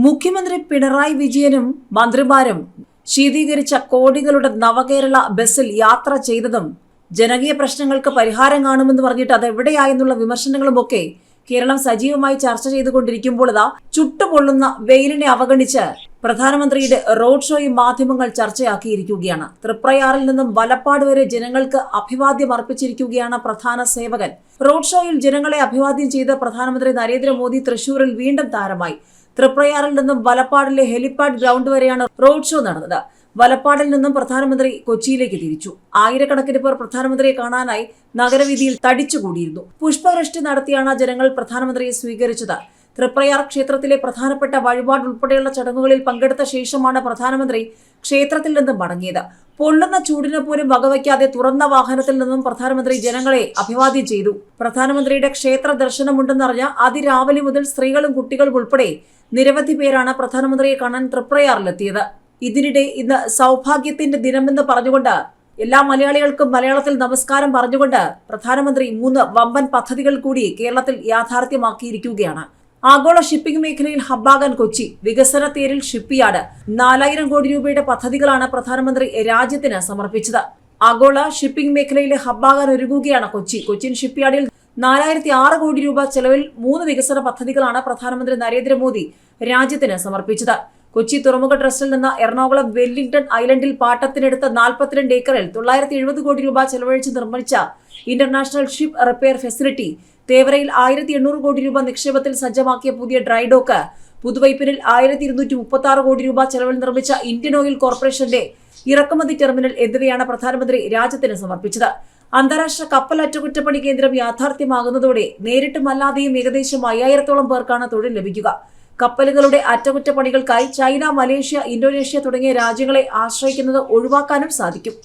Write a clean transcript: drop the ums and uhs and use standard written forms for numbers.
മുഖ്യമന്ത്രി പിണറായി വിജയനും മന്ത്രിമാരും ശീതീകരിച്ച കോടികളുടെ നവകേരള ബസ്സിൽ യാത്ര ചെയ്തതും ജനകീയ പ്രശ്നങ്ങൾക്ക് പരിഹാരം കാണുമെന്ന് പറഞ്ഞിട്ട് അത് എവിടെയായെന്നുള്ള വിമർശനങ്ങളുമൊക്കെ കേരളം സജീവമായി ചർച്ച ചെയ്തുകൊണ്ടിരിക്കുമ്പോൾ ചുട്ടുപൊള്ളുന്ന വെയിലിനെ അവഗണിച്ച് പ്രധാനമന്ത്രിയുടെ റോഡ് ഷോയും മാധ്യമങ്ങൾ ചർച്ചയാക്കിയിരിക്കുകയാണ്. തൃപ്രയാറിൽ നിന്നും വലപ്പാട് വരെ ജനങ്ങൾക്ക് അഭിവാദ്യം അർപ്പിച്ചിരിക്കുകയാണ് പ്രധാന സേവകൻ. റോഡ് ഷോയിൽ ജനങ്ങളെ അഭിവാദ്യം ചെയ്ത് പ്രധാനമന്ത്രി നരേന്ദ്രമോദി തൃശൂരിൽ വീണ്ടും താരമായി. തൃപ്രയാറിൽ നിന്നും വലപ്പാടിലെ ഹെലിപാഡ് ഗ്രൗണ്ട് വരെയാണ് റോഡ് ഷോ നടന്നത്. വലപ്പാടിൽ നിന്നും പ്രധാനമന്ത്രി കൊച്ചിയിലേക്ക് തിരിച്ചു. ആയിരക്കണക്കിന് പേർ പ്രധാനമന്ത്രിയെ കാണാനായി നഗരവീതിയിൽ തടിച്ചുകൂടിയിരുന്നു. പുഷ്പവൃഷ്ടി നടത്തിയാണ് ജനങ്ങൾ പ്രധാനമന്ത്രിയെ സ്വീകരിച്ചത്. തൃപ്രയാർ ക്ഷേത്രത്തിലെ പ്രധാനപ്പെട്ട വഴിപാട് ഉൾപ്പെടെയുള്ള ചടങ്ങുകളിൽ പങ്കെടുത്ത ശേഷമാണ് പ്രധാനമന്ത്രി ക്ഷേത്രത്തിൽ നിന്നും മടങ്ങിയത്. പൊള്ളുന്ന ചൂടിനെ പോലും വകവയ്ക്കാതെ തുറന്ന വാഹനത്തിൽ നിന്നും പ്രധാനമന്ത്രി ജനങ്ങളെ അഭിവാദ്യം ചെയ്തു. പ്രധാനമന്ത്രിയുടെ ക്ഷേത്ര ദർശനമുണ്ടെന്നറിഞ്ഞ അതിരാവിലെ മുതൽ സ്ത്രീകളും കുട്ടികളും ഉൾപ്പെടെ നിരവധി പേരാണ് പ്രധാനമന്ത്രിയെ കാണാൻ തൃപ്രയാറിലെത്തിയത്. ഇതിനിടെ ഇന്ന് സൗഭാഗ്യത്തിന്റെ ദിനമെന്ന് പറഞ്ഞുകൊണ്ട് എല്ലാ മലയാളികൾക്കും മലയാളത്തിൽ നമസ്കാരം പറഞ്ഞുകൊണ്ട് പ്രധാനമന്ത്രി 3 വമ്പൻ പദ്ധതികൾ കൂടി കേരളത്തിൽ യാഥാർത്ഥ്യമാക്കിയിരിക്കുകയാണ്. ആഗോള ഷിപ്പിംഗ് മേഖലയിൽ ഹബ്ബാകാൻ കൊച്ചി, വികസന തേരിൽ ഷിപ്പ്യാർഡ്, 4000 കോടി രൂപയുടെ പദ്ധതികളാണ് പ്രധാനമന്ത്രി രാജ്യത്തിന് സമർപ്പിച്ചത്. ആഗോള ഷിപ്പിംഗ് മേഖലയിലെ ഹബ്ബാകാൻ ഒരുങ്ങുകയാണ് കൊച്ചി. കൊച്ചിൻ ഷിപ്പ്യാർഡിൽ 4006 കോടി രൂപ ചെലവിൽ 3 വികസന പദ്ധതികളാണ് പ്രധാനമന്ത്രി നരേന്ദ്രമോദി രാജ്യത്തിന് സമർപ്പിച്ചത്. കൊച്ചി തുറമുഖ ട്രസ്റ്റിൽ നിന്ന് എറണാകുളം വെല്ലിംഗ്ടൺ ഐലൻഡിൽ പാട്ടത്തിനെടുത്ത 42 ഏക്കറിൽ 970 കോടി രൂപ ചെലവഴിച്ച് നിർമ്മിച്ച ഇന്റർനാഷണൽ ഷിപ്പ് റിപ്പയർ ഫെസിലിറ്റി, തേവരയിൽ 1800 കോടി രൂപ നിക്ഷേപത്തിൽ സജ്ജമാക്കിയ പുതിയ ഡ്രൈഡോക്ക്, പുതുവൈപ്പിനിൽ 1236 കോടി രൂപ ചെലവിൽ നിർമ്മിച്ച ഇന്ത്യൻ ഓയിൽ കോർപ്പറേഷന്റെ ഇറക്കുമതി ടെർമിനൽ എന്നിവയാണ് പ്രധാനമന്ത്രി രാജ്യത്തിന് സമർപ്പിച്ചത്. അന്താരാഷ്ട്ര കപ്പൽ അറ്റകുറ്റപ്പണി കേന്ദ്രം യാഥാർത്ഥ്യമാകുന്നതോടെ നേരിട്ടും അല്ലാതെയും ഏകദേശം 5000-ഓളം പേർക്കാണ് തൊഴിൽ ലഭിക്കുക. കപ്പലുകളുടെ അറ്റകുറ്റപ്പണികൾക്കായി ചൈന, മലേഷ്യ, ഇന്തോനേഷ്യ തുടങ്ങിയ രാജ്യങ്ങളെ ആശ്രയിക്കുന്നത് ഒഴിവാക്കാനും സാധിക്കും.